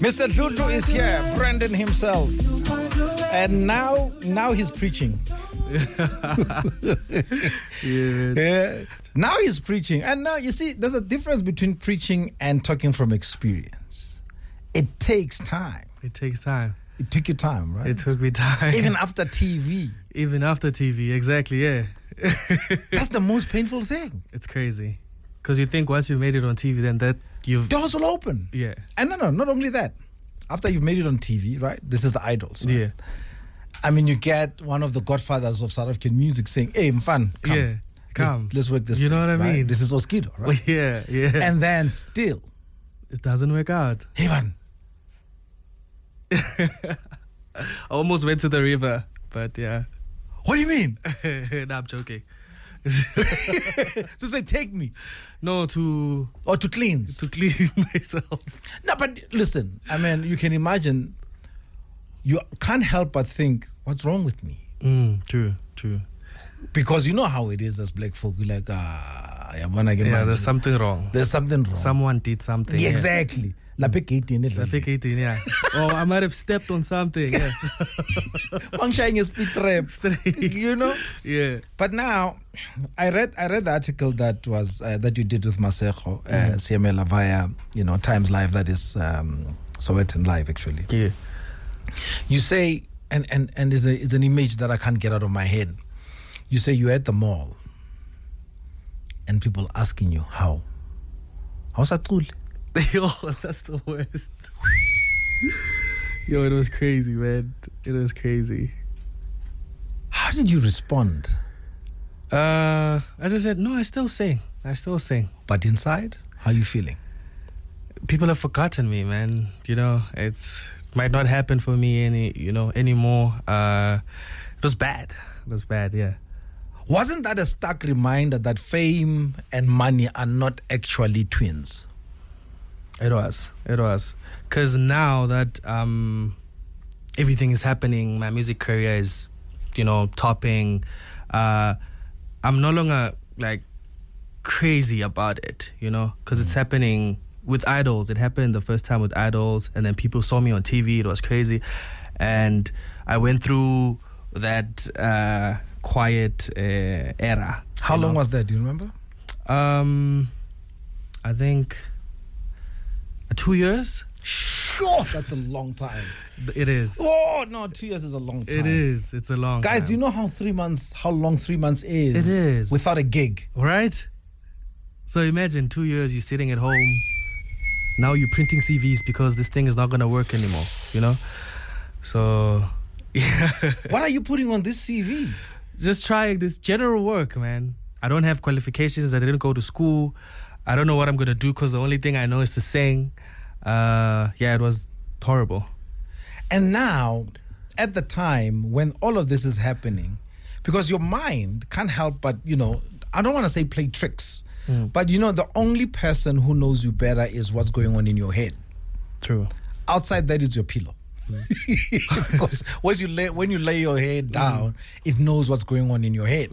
Mr. Dhludhlu is here, Brandon himself. And now he's preaching. Yeah. Now he's preaching. And now, you see, there's a difference between preaching and talking from experience. It takes time. It takes time. It took you time, right? It took me time. Even after TV. Even after TV, exactly, yeah. That's the most painful thing. It's crazy. Because you think once you've made it on TV, then that you've... Doors will open. Yeah. And no, not only that. After you've made it on TV, right? This is the idols, right? Yeah. I mean, you get one of the godfathers of South African music saying, hey, Mfan, come. Yeah, come. Let's work this You know thing, what I right? mean? This is Oskido, right? Yeah. And then still, it doesn't work out. hey, man. I almost went to the river, but yeah. What do you mean? No, I'm joking. So say, take me. No, to cleanse. to clean myself. No, but listen, I mean, you can imagine, you can't help but think, what's wrong with me? True. Because you know how it is as black folk. We're like, when I get Yeah, there's something wrong. There's something wrong. Someone did something. Yeah, exactly. La pick 18. I think 18, yeah. Oh, I might have stepped on something. Yeah. Functioning a speed trap. You know? Yeah. But now, I read the article that was that you did with Maseko, CML via Times Live. That is Sowetan Live, actually. Yeah. You say, and it's an image that I can't get out of my head. You say you're at the mall, and people asking you how's that cool? Yo, that's the worst. Yo, it was crazy, man. It was crazy. How did you respond? As I said, no, I still sing. But inside, how are you feeling? People have forgotten me, man. It might not happen for me anymore. It was bad, yeah. Wasn't that a stark reminder that fame and money are not actually twins? It was. Because now that everything is happening, my music career is, topping. I'm no longer like crazy about it, because it's happening with idols. It happened the first time with idols, and then people saw me on TV. It was crazy, and I went through that quiet era. How long was that? Do you remember? I think 2 years. Sure, that's a long time. It is. Oh no, 2 years is a long time. It is. It's a long time. Guys, do you know how long 3 months is? It is. Without a gig. Right? So imagine 2 years you're sitting at home. Now you're printing CVs because this thing is not going to work anymore, So, yeah. What are you putting on this CV? Just trying this general work, man. I don't have qualifications. I didn't go to school. I don't know what I'm going to do because the only thing I know is to sing. It was horrible. And now, at the time when all of this is happening, because your mind can't help but, I don't want to say play tricks, but the only person who knows you better is what's going on in your head. True. Outside that is your pillow. Because when you lay your head down, it knows what's going on in your head.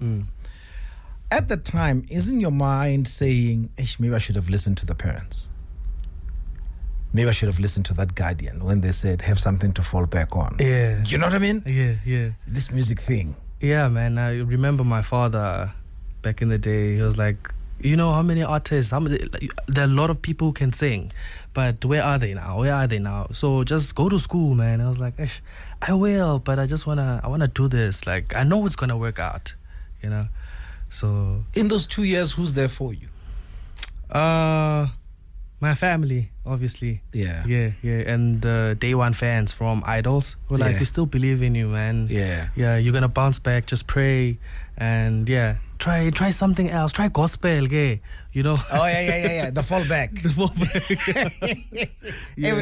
At the time, isn't your mind saying, maybe I should have listened to the parents? Maybe I should have listened to that guardian when they said, have something to fall back on. Yeah. You know what I mean? Yeah. This music thing. Yeah, man. I remember my father back in the day. He was like, how many artists, there are a lot of people who can sing, but where are they now? So just go to school, man. I was like, I will, but I want to do this. Like, I know it's going to work out, So in those 2 years, who's there for you? My family, obviously. Yeah. And the day one fans from Idols were like, we still believe in you, man. Yeah. You're gonna bounce back. Just pray, and try something else. Try gospel, gay. Oh yeah. The fallback.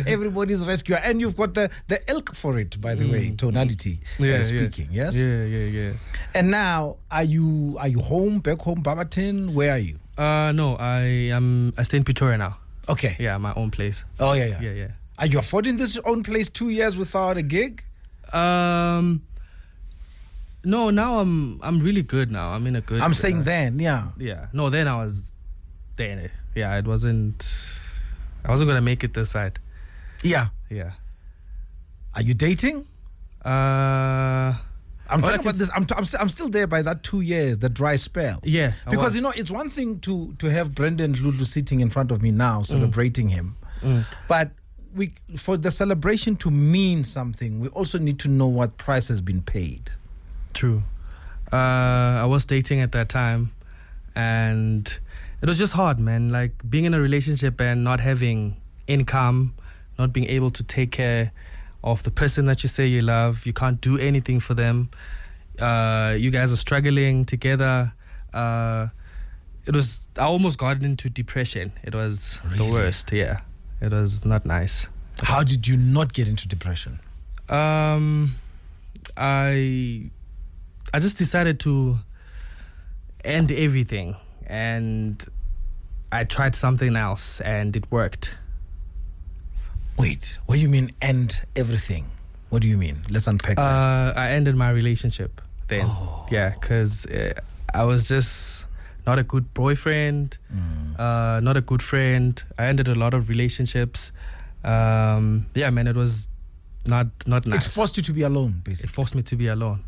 Everybody's rescuer, and you've got the ilk for it, by the way, tonality speaking. Yes. Yeah. And now, are you home, back home, Barberton? Where are you? No, I stay in Pretoria now. Okay. Yeah, my own place. Oh yeah. Yeah. Are you affording this own place 2 years without a gig? No, now I'm really good now. I'm in a good... I'm saying then, yeah. Yeah. No, then I was... Then, yeah, I wasn't going to make it this side. Yeah. Yeah. Are you dating? I'm talking about this. I'm still there by that 2 years, the dry spell. Yeah. Because it's one thing to have Brendan Dhludhlu sitting in front of me now, celebrating him, but for the celebration to mean something, we also need to know what price has been paid. True. I was dating at that time, and it was just hard, man. Like being in a relationship and not having income, not being able to take care of the person that you say you love. You can't do anything for them. You guys are struggling together. I almost got into depression. It was the worst. Yeah, it was not nice. How did you not get into depression? I just decided to end everything, and I tried something else, and it worked. Wait, what do you mean end everything? What do you mean? Let's unpack that. I ended my relationship then. Oh. Yeah, because I was just not a good boyfriend, not a good friend. I ended a lot of relationships. Yeah, man, it was not nice. It forced you to be alone, basically. It forced me to be alone.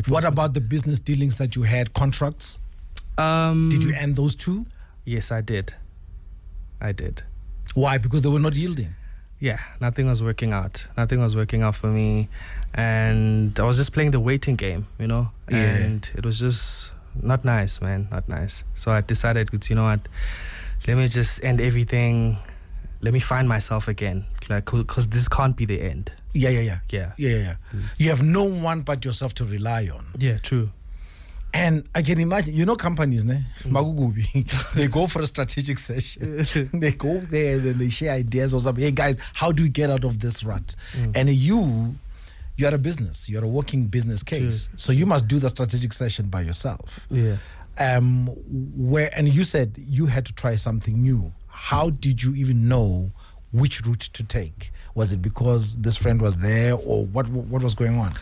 What about the business dealings that you had, contracts? Did you end those too? Yes, I did. Why? Because they were not yielding? Yeah, nothing was working out. Nothing was working out for me. And I was just playing the waiting game, you know? Yeah. And it was just not nice, man. Not nice. So I decided, you know what? Let me just end everything. Let me find myself again. Like, because this can't be the end. Yeah. You have no one but yourself to rely on. Yeah, true. And I can imagine, you know, companies, Magugubi, they go for a strategic session. They go there and they share ideas or something. Hey guys, how do we get out of this rut? And you're a business. You're a working business case. True. So you must do the strategic session by yourself. Yeah. And you said you had to try something new. How did you even know which route to take? Was it because this friend was there, or what was going on?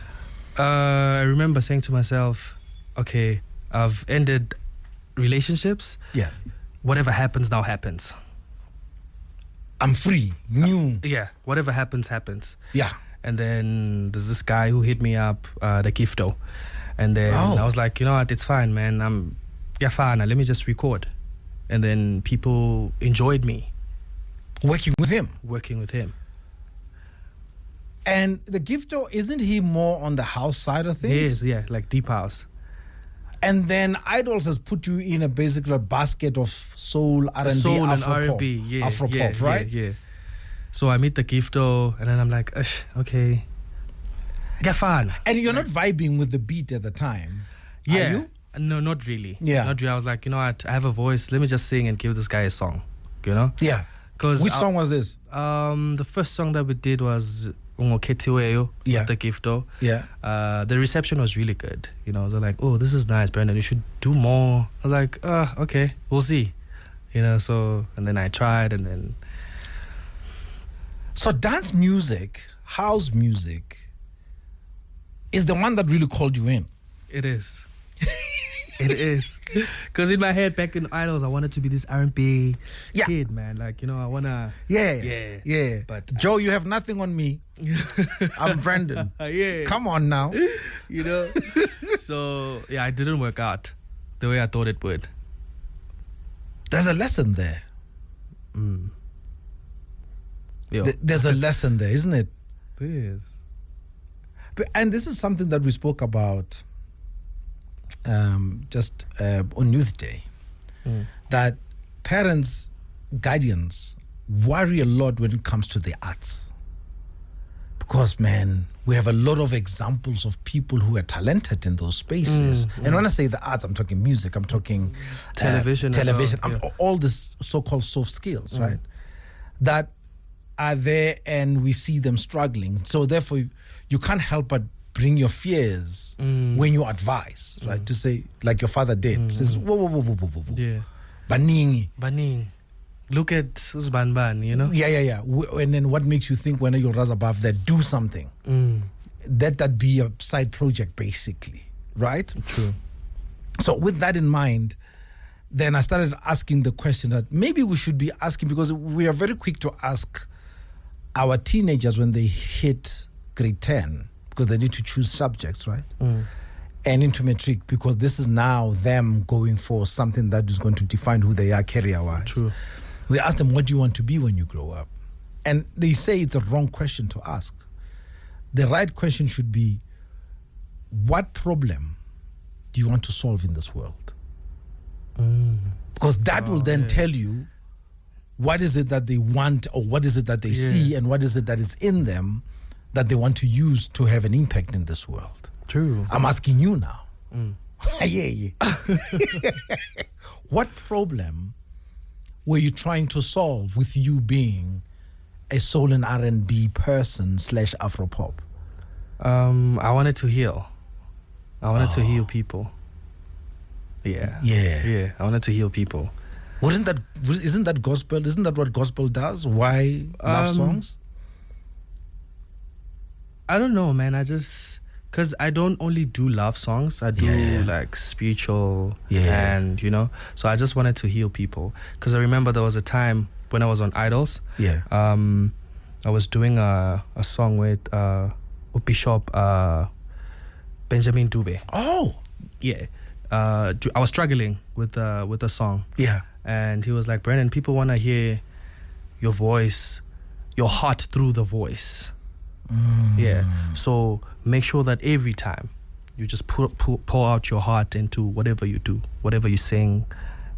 I remember saying to myself, okay, I've ended relationships. Yeah. Whatever happens now happens. I'm free, new. Yeah, whatever happens, happens. Yeah. And then there's this guy who hit me up, the Gifto. And then I was like, you know what, it's fine, man. Fine, let me just record. And then people enjoyed me. Working with him. And the Gifto, isn't he more on the house side of things? Yes, yeah, like deep house. And then Idols has put you in a basically basket of soul, R&B, soul and Afropop, R&B, yeah, Afropop, right? Yeah. So I meet the Gifto, and then I'm like, okay, get fun. And you're not vibing with the beat at the time, are you? No, not really. Yeah. Not really. I was like, you know what, I have a voice, let me just sing and give this guy a song, you know? Yeah. Which song was this? The first song that we did was Ungokhethiweyo, the Gifto. Yeah. The reception was really good. You know, they're like, oh, this is nice, Brandon, you should do more. I was like, okay, we'll see. You know, so, and then I tried, and then... So dance music, house music, is the one that really called you in. It is. It is. Because in my head, back in Idols, I wanted to be this R&B kid, man. Like, you know, I want to... Yeah. But Joe, you have nothing on me. I'm Brandon. Yeah. Come on now. You know? So, yeah, it didn't work out the way I thought it would. There's a lesson there. There's a lesson there, isn't it? There is. And this is something that we spoke about just on Youth Day, that parents, guardians worry a lot when it comes to the arts. Because, man, we have a lot of examples of people who are talented in those spaces. And when I say the arts, I'm talking music, I'm talking television, all this so-called soft skills, right? That are there, and we see them struggling. So therefore, you can't help but bring your fears when you advise, right? To say, like your father did, says, whoa. Yeah. Baningi. Look at Uzbanban, you know? Yeah. And then what makes you think when you'll rise above that, do something? Let that be a side project, basically, right? True. So with that in mind, then I started asking the question that maybe we should be asking, because we are very quick to ask our teenagers, when they hit grade 10, because they need to choose subjects, right? And into matric, because this is now them going for something that is going to define who they are career-wise. True. We ask them, what do you want to be when you grow up? And they say it's a wrong question to ask. The right question should be, what problem do you want to solve in this world? Because that will then tell you what is it that they want, or what is it that they see, and what is it that is in them that they want to use to have an impact in this world. True. I'm asking you now. Yeah. What problem were you trying to solve with you being a soul and R&B person / Afropop? I wanted to heal. I wanted to heal people. Yeah. I wanted to heal people. Isn't that gospel? Isn't that what gospel does? Why love songs? I don't know, man. Because I don't only do love songs. I do like spiritual and, so I just wanted to heal people. Because I remember there was a time when I was on Idols. Yeah. I was doing a song with Bishop Benjamin Dube. Oh. Yeah. I was struggling with the song. Yeah. And he was like, Brennan, people want to hear your voice, your heart through the voice. Yeah. So make sure that every time you just pour out your heart into whatever you do, whatever you sing.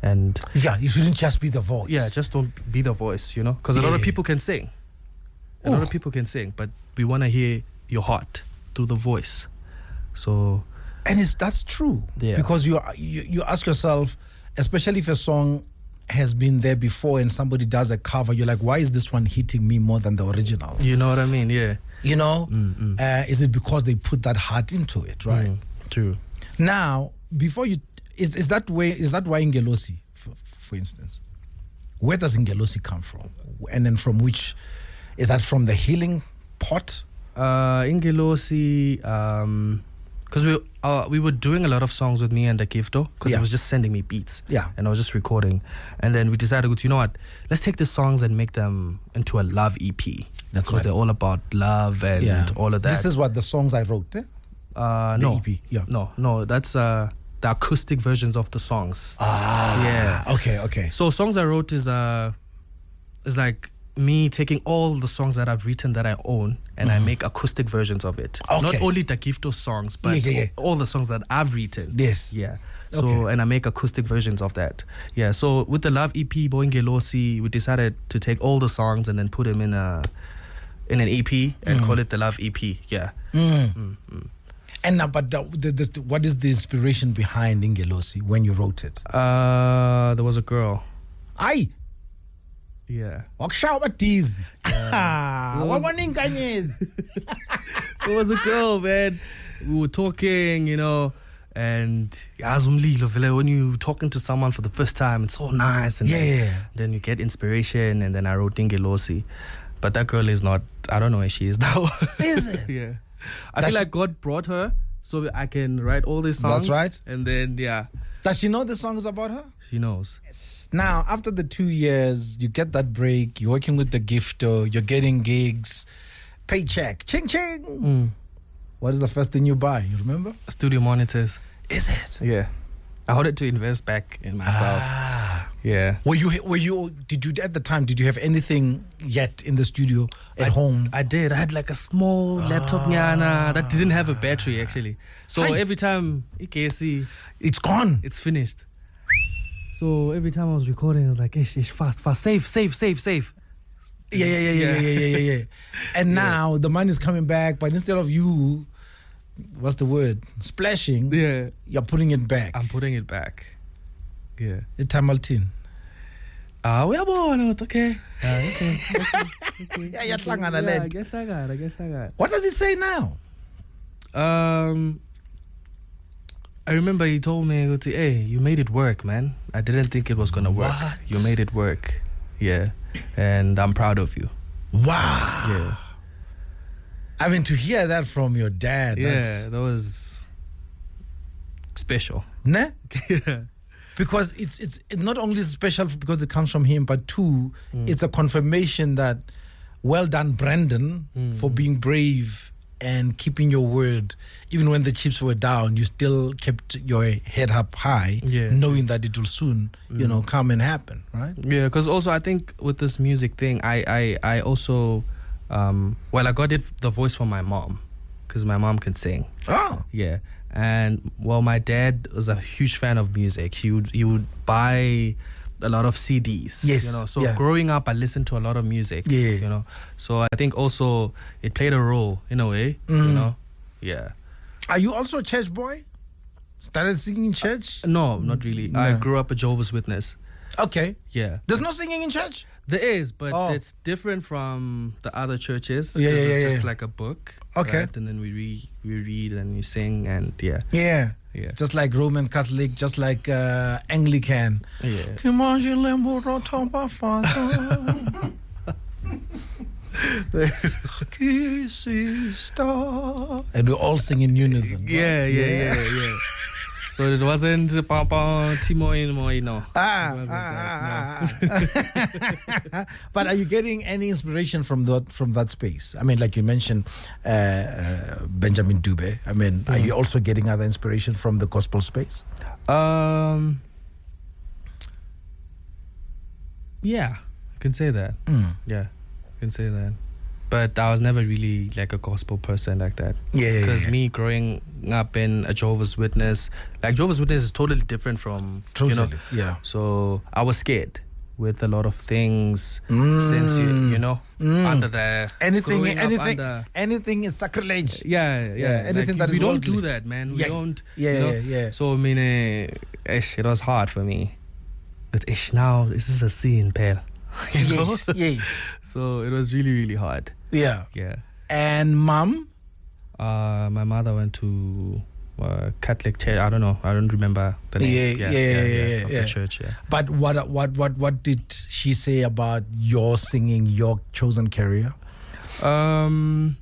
And you shouldn't just be the voice. Yeah, just don't be the voice, because a lot of people can sing. A lot of people can sing, but we want to hear your heart through the voice. So, and that's true. Yeah. Because you ask yourself, especially if a song has been there before and somebody does a cover, you're like, why is this one hitting me more than the original? You know what I mean? Yeah. Is it because they put that heart into it, right? True. Now, before you, is that why Ngelosi, for instance? Where does Ngelosi come from? And then from which, is that from the healing pot? Ngelosi, because we were doing a lot of songs with me and Akifto, because he was just sending me beats, and I was just recording, and then we decided, you know what, let's take the songs and make them into a love EP. That's because they're all about love and all of that. This is what the songs I wrote, eh? No, EP, no, that's the acoustic versions of the songs. Okay. So songs I wrote is like me taking all the songs that I've written that I own, and I make acoustic versions of it. Okay. Not only Takifto songs, but all the songs that I've written. Yes. Yeah. So, and I make acoustic versions of that. Yeah. So with the Love EP, Boingelosi, we decided to take all the songs and then put them in an EP and call it the Love EP. Yeah. And now, but what is the inspiration behind Ngelosi when you wrote it? There was a girl. Aye. Yeah. It was a girl, man. We were talking, and when you're talking to someone for the first time, it's so nice, and then you get inspiration, and then I wrote Ngelosi. But that girl is not, I don't know where she is now. Is it? Yeah. I feel like God brought her so I can write all these songs. That's right. And then, Does she know the song is about her? She knows. Now, after the 2 years, you get that break, you're working with the Gifto, you're getting gigs, paycheck, ching ching. What is the first thing you buy? You remember? Studio monitors. Is it? Yeah. I wanted to invest back in myself. Yeah. Did you at the time, did you have anything yet in the studio at home? I did. I had like a small laptop nyana that didn't have a battery actually. So every time it's gone. It's finished. So every time I was recording, I was like, ish, fast, save. Yeah. And now the money is coming back, but instead of you, what's the word? Splashing. Yeah. You're putting it back. I'm putting it back. Yeah. It's Tamaltin. We are born. Okay. Okay. I guess I got. What does it say now? I remember he told me, hey, you made it work, man. I didn't think it was going to work. What? You made it work. Yeah. And I'm proud of you. Wow. Yeah. I mean, to hear that from your dad. Yeah, that was special. Ne? Yeah. Because it's not only special because it comes from him, but two, it's a confirmation that well done, Brandon, for being brave and keeping your word. Even when the chips were down, you still kept your head up high, knowing that it will soon, come and happen, right? Yeah, because also I think with this music thing, I also, I got the voice from my mom, because my mom can sing. Oh. Yeah. And, my dad was a huge fan of music. He would buy a lot of CDs. Yes. So growing up, I listened to a lot of music. Yeah. So I think also it played a role in a way. Yeah. Are you also a church boy? Started singing in church? No, not really. No. I grew up a Jehovah's Witness. Okay. Yeah. There's no singing in church? There is, but it's different from the other churches. It's just like a book. Okay. Right? And then we read and we sing and Yeah. Yeah. Just like Roman Catholic, just like Anglican. Yeah. And we all sing in unison. Right? Yeah. So it wasn't Timo no. But are you getting any inspiration from that space? I mean, like you mentioned, Benjamin Dube. I mean, are you also getting other inspiration from the gospel space? Yeah, I can say that. Yeah, I can say that. But I was never really like a gospel person like that. Because me growing up in a Jehovah's Witness, like Jehovah's Witness is totally different from, So I was scared with a lot of things since, under the... Anything is sacrilege. Yeah. Anything that we is don't worldly. do that, man. We don't. Yeah. So, I mean, it was hard for me. But now, this is a sin, pal. Yes. So it was really, really hard. Yeah. Yeah. And mom? My mother went to Catholic church. I don't know. I don't remember the name. Of the church. Yeah. But what did she say about your singing, your chosen career? The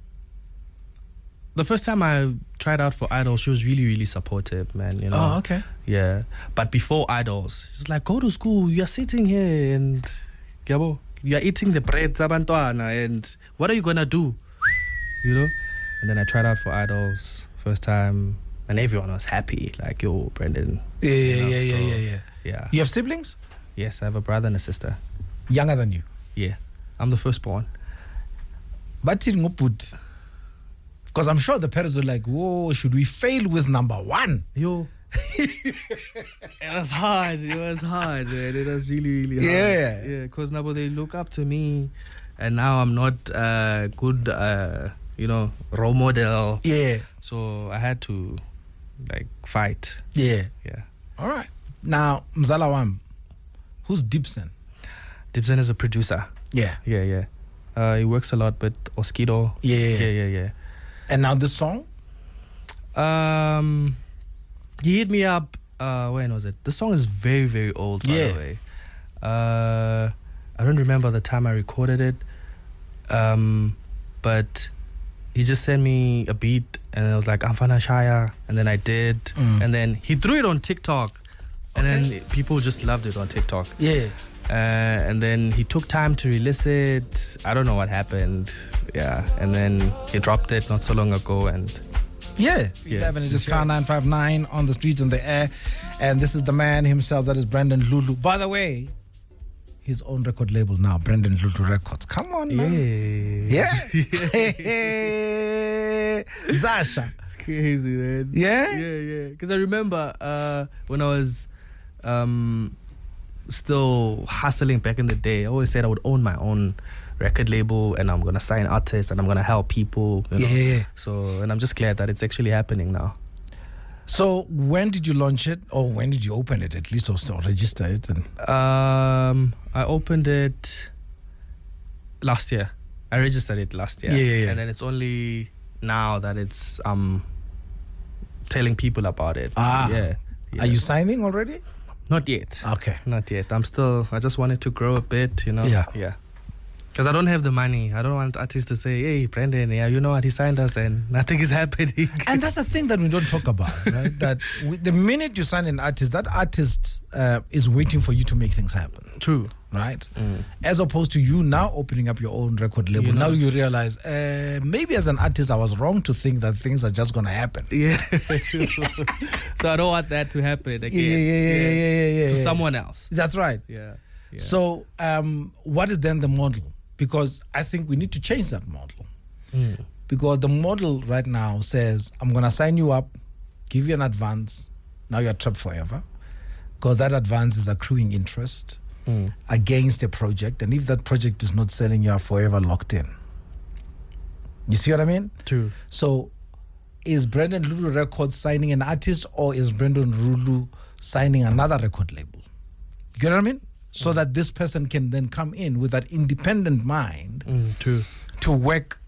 first time I tried out for Idols, she was really, really supportive, man. Oh, okay. Yeah. But before Idols, she's like, go to school. You're sitting here and you're eating the bread, Zabantwana, and what are you gonna do? And then I tried out for Idols first time, and everyone was happy. Like, yo, Brendan. Yeah. You have siblings? Yes, I have a brother and a sister. Younger than you? Yeah, I'm the firstborn. But because I'm sure the parents were like, whoa, should we fail with number one? Yo. It was hard, man. It was really, really hard. Yeah, because now they look up to me, and now I'm not a good, role model. Yeah. So I had to, fight. Yeah. Yeah. All right. Now, Mzala Wam, who's Dibson? Dibson is a producer. Yeah. He works a lot with Oskido. Yeah. And now this song? He hit me up, when was it? The song is very, very old, by the way. I don't remember the time I recorded it, but he just sent me a beat, and I was like, I'm Fana Shaya, and then I did, and then he threw it on TikTok, and then people just loved it on TikTok. Yeah. And then he took time to release it. I don't know what happened. Yeah, and then he dropped it not so long ago, and... Yeah. 11 it is car 959 on the streets and the air. And this is the man himself, that is Brendan Dhludhlu. By the way, his own record label now, Brendan Dhludhlu Records. Come on now. Yeah. Zasha. It's crazy, man. Yeah? Because I remember when I was still hustling back in the day, I always said I would own my own record label, and I'm gonna sign artists, and I'm gonna help people. Yeah. So, and I'm just glad that it's actually happening now. So, when did you launch it, or when did you open it, at least, or register it? And I opened it last year. I registered it last year. Yeah. And then it's only now that it's telling people about it. Yeah. Are you signing already? Not yet. Okay. Not yet. I just wanted to grow a bit, Yeah. Because I don't have the money. I don't want artists to say, hey, Brendan, you know what, he signed us and nothing is happening. And that's the thing that we don't talk about, right? That the minute you sign an artist, that artist is waiting for you to make things happen. True. right? As opposed to you now opening up your own record label. Now you realize, maybe as an artist, I was wrong to think that things are just going to happen. Yeah. So I don't want that to happen again. Yeah. To someone else. That's right. Yeah. So what is then the model? Because I think we need to change that model. Because the model right now says, I'm going to sign you up, give you an advance, now you're trapped forever. Because that advance is accruing interest against a project. And if that project is not selling, you are forever locked in. You see what I mean? True. So is Brendan Dhludhlu Records signing an artist, or is Brendan Dhludhlu signing another record label? You get what I mean? So that this person can then come in with that independent mind to work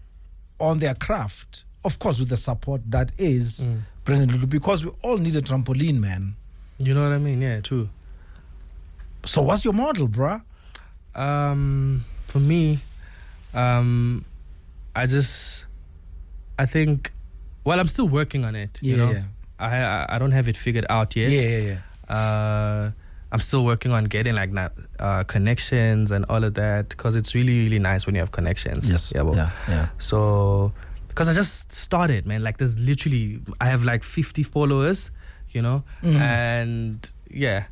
on their craft. Of course, with the support that is Brendan Dhludhlu, because we all need a trampoline, man. You know what I mean? Yeah, true. So what's your model, bruh? For me, I think, well, I'm still working on it. You know? I don't have it figured out yet. I'm still working on getting like connections and all of that, because it's really, really nice when you have connections. Yes. So, because I just started, man. Like, there's literally, I have like 50 followers, you know, and yeah,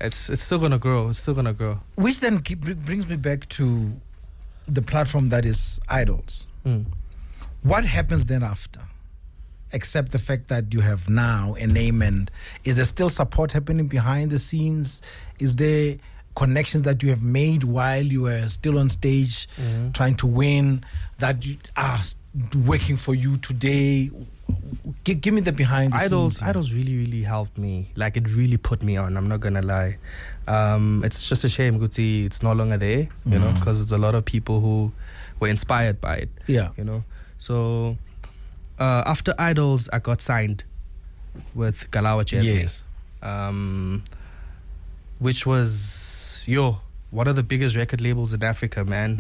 it's still gonna grow. It's still gonna grow. Which then brings me back to the platform that is Idols. What happens then after? Except the fact that you have now a name, and is there still support happening behind the scenes? Is there connections that you have made while you were still on stage trying to win that you are working for you today? Give me the behind the scenes. Idols really, really helped me. Like, it really put me on. I'm not gonna lie. It's just a shame, Guti, it's no longer there. You know, because there's a lot of people who were inspired by it. Yeah. You know, so after Idols, I got signed with Galawa Jasmine. Yes. Which was one of the biggest record labels in Africa, man.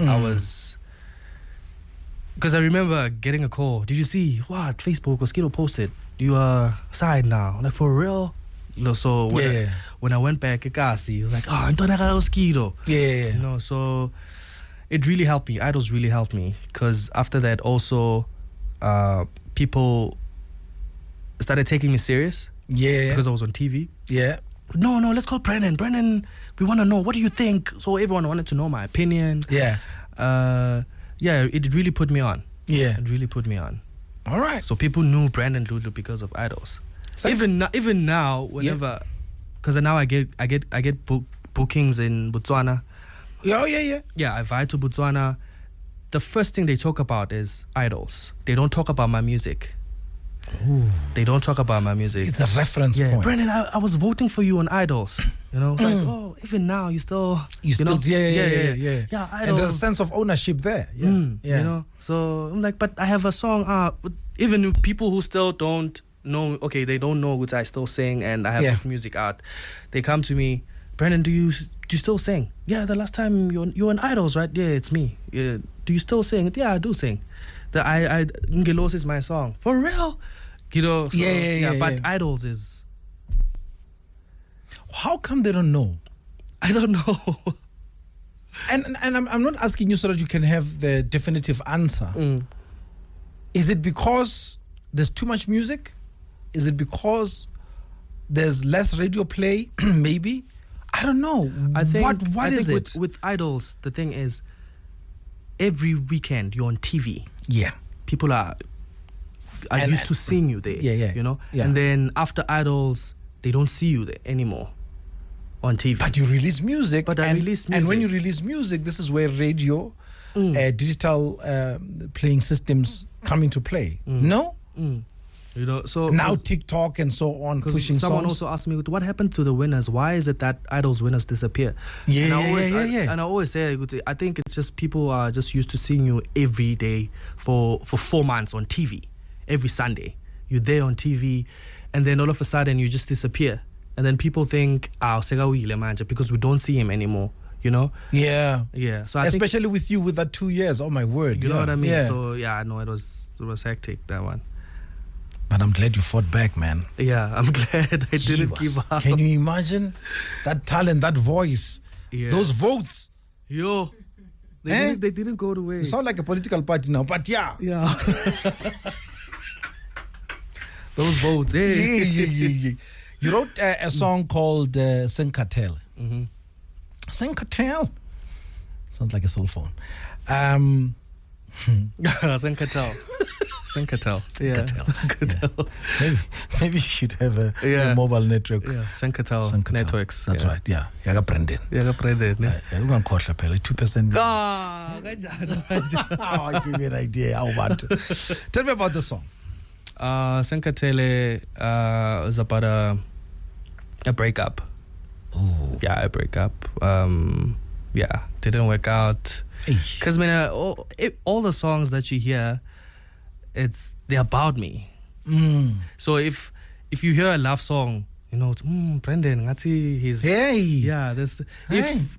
Because I remember getting a call. Did you see what Facebook or Skido posted? You are signed now. Like, for real? You know, so when I went back, he was like, oh, Skido. Yeah. You know, so it really helped me. Idols really helped me. Because after that, also, people started taking me serious. Yeah. Because I was on TV. Yeah. No, let's call Brennan. Brennan, we want to know, what do you think? So everyone wanted to know my opinion. Yeah. It really put me on. Yeah. It really put me on. All right. So people knew Brendan Dhludhlu because of Idols. Even now, whenever, because now I get bookings in Botswana. Yeah. Yeah, I fly to Botswana. The first thing they talk about is Idols. They don't talk about my music. Ooh. They don't talk about my music. It's a reference point. Brendan, I was voting for you on Idols. You know, like, oh, even now you still. Yeah, Idols. And there's a sense of ownership there. Yeah. You know, so I'm like, but I have a song. But even people who still don't know, they don't know which I still sing, and I have this music out. They come to me, Brendan, do you still sing? Yeah, the last time you're on Idols, right? Yeah, it's me. Yeah. Do you still sing? Yeah, I do sing. The I Ngelos is my song. For real? You know, so, but Idols is. How come they don't know? I don't know. And I'm not asking you so that you can have the definitive answer. Is it because there's too much music? Is it because there's less radio play? Maybe. I don't know. I think what is it? With Idols, the thing is, every weekend you're on TV. Yeah. People are used to seeing you there. Yeah. You know? Yeah. And then after Idols, they don't see you there anymore on TV. But you release music. I release music. And when you release music, this is where radio, digital playing systems come into play. No? You know, so now TikTok and so on pushing someone songs. also asked me, what happened to the winners? Why is it that Idols winners disappear? And I always say, I think it's just people are just used to seeing you every day for 4 months on TV. Every Sunday you're there on TV, and then all of a sudden you just disappear, and then people think because we don't see him anymore. You know? Yeah. So especially with you with that 2 years. Oh my word! You know what I mean? Yeah. So I know it was hectic, that one. But I'm glad you fought back, man. Yeah, I'm glad I didn't give up. Can you imagine that talent, that voice? Yeah. Those votes. Yo. They didn't go to You waste. sound like a political party now, but yeah. Yeah. Those votes. Hey. Yeah. You wrote a song called Senkatel. Mm-hmm. Senkatel. Sounds like a cell phone. Senkatel. Yeah. Senkatel. Maybe you should have a mobile network. Yeah. Senkatel networks. That's right. Yeah. Yaga Brendan. Yaga Brendan. Ungankhohlwa phela 2%. Kanjani. I'll give you an idea how about. Tell me about the song. Senkatele is about a breakup. Oh. Yeah, a breakup. Didn't work out. Because all the songs that you hear, they're about me. So if you hear a love song, you know, Brendan, he's if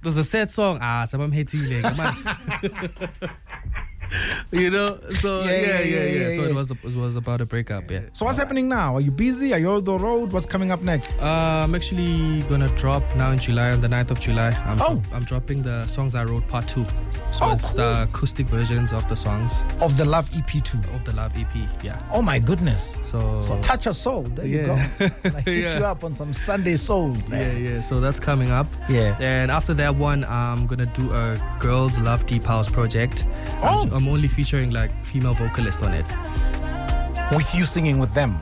there's a sad song, sabam heti you know, so yeah. So it was about a breakup. Yeah. So what's happening now? Are you busy? Are you on the road? What's coming up next? I'm actually gonna drop now in July, on the 9th of July. I'm dropping the songs I wrote part 2. So it's cool. The acoustic versions of the songs of the Love EP 2. Of the Love EP, yeah. Oh my goodness. So touch a soul. There you go. I hit you up on some Sunday souls there. Yeah. So that's coming up. Yeah. And after that one, I'm gonna do a Girls Love Deep House project. I'm only featuring like female vocalists on it. With you singing with them?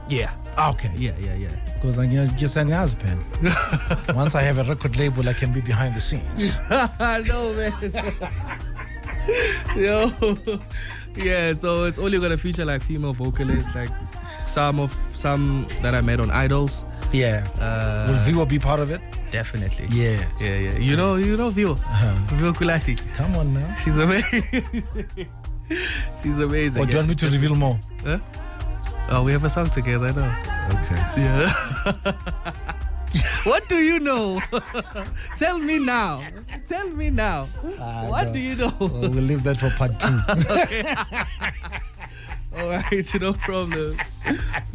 Yeah. Okay. Yeah. Because I guess I has pen. Once I have a record label, I can be behind the scenes. No, man. Yo. Yeah, so it's only gonna feature like female vocalists, like some that I met on Idols. Yeah. Will Vivo be part of it? Definitely. Yeah. You know Vivo. Vivo Kulati. Come on now. She's amazing. She's amazing. Or do you want me to reveal more? Huh? Oh, we have a song together, I know. Okay. Yeah. What do you know? Tell me now. What do you know? Well, we'll leave that for part 2. Okay. All right, no problem.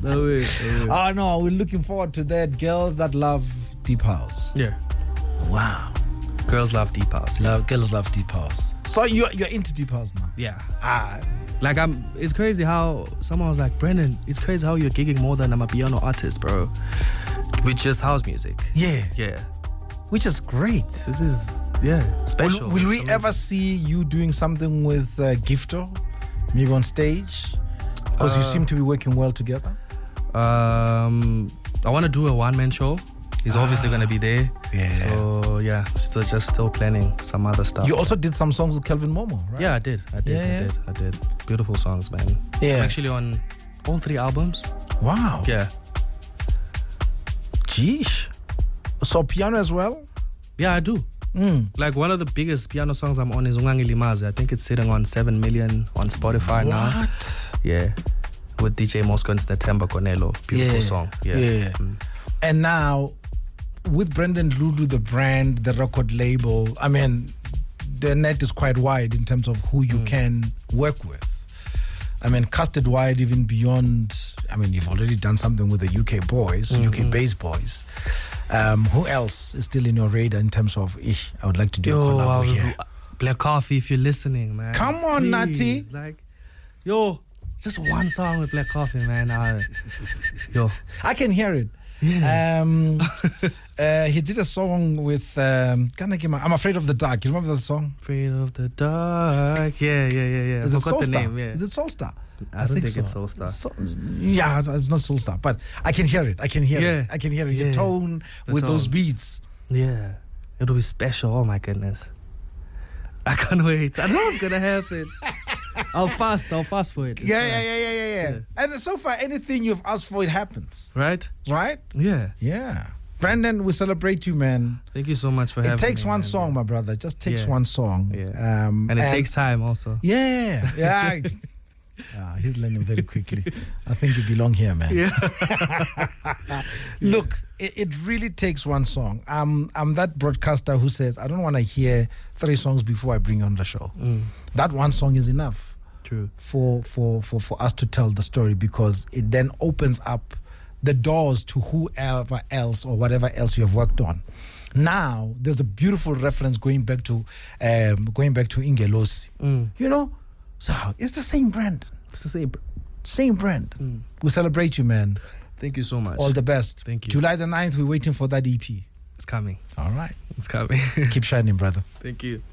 No way. Oh no, we're looking forward to that. Girls that love deep house. Yeah. Wow. Girls love deep house. Girls love deep house. So you're into deep house now? Yeah. Like it's crazy how someone was like, Brendan, it's crazy how you're gigging more than I'm a piano artist, bro. Which is house music. Yeah. Which is great. This is special. Will we ever see you doing something with Gifto? Maybe on stage? Because you seem to be working well together. I want to do a one-man show. He's obviously going to be there. Yeah. So still planning some other stuff. You also did some songs with Kelvin Momo, right? Yeah, I did. I did. Beautiful songs, man. Yeah. I'm actually on all 3 albums. Wow. Yeah. Geesh. So piano as well? Yeah, I do. Like one of the biggest piano songs I'm on is Ungangi Limaze. I think it's sitting on 7 million on Spotify now. What? Yeah. With DJ Moscow and Natemba Cornelo. Beautiful song. Yeah. And now, with Brendan Dhludhlu, the brand, the record label, I mean, the net is quite wide in terms of who you can work with. I mean, casted wide even beyond, I mean, you've already done something with the UK boys, UK-based boys. Who else is still in your radar in terms of, I would like to do a collab here? Black Coffee, if you're listening, man. Come on, please. Nati. Like, just one song with Black Coffee, man. I can hear it. Yeah. He did a song with I'm Afraid of the Dark. You remember that song? Afraid of the Dark. Yeah. Is I it forgot the Soulstar? name. Yeah. Is it Soulstar? I think it's Soulstar. It's not Soulstar, but I can hear it. I can hear it. Your tone with those beats. Yeah. It'll be special. Oh my goodness. I can't wait. I know it's gonna happen. I'll fast for it. Yeah. And so far, anything you've asked for, it happens. Right? Yeah. Brandon, we celebrate you, man. Thank you so much for having me. It takes one song, my brother. It just takes one song. Yeah. And it takes time also. Yeah. He's learning very quickly. I think you belong here, man. Yeah. Look, it really takes one song. I'm that broadcaster who says, I don't want to hear 3 songs before I bring you on the show. That one song is enough. True. For us to tell the story, because it then opens up the doors to whoever else or whatever else you have worked on. Now there's a beautiful reference going back to Ingelosi. You know, so it's the same brand. It's the same brand. We celebrate you, man. Thank you so much. All the best. Thank you. July the 9th, we're waiting for that EP. It's coming. All right. It's coming. Keep shining, brother. Thank you.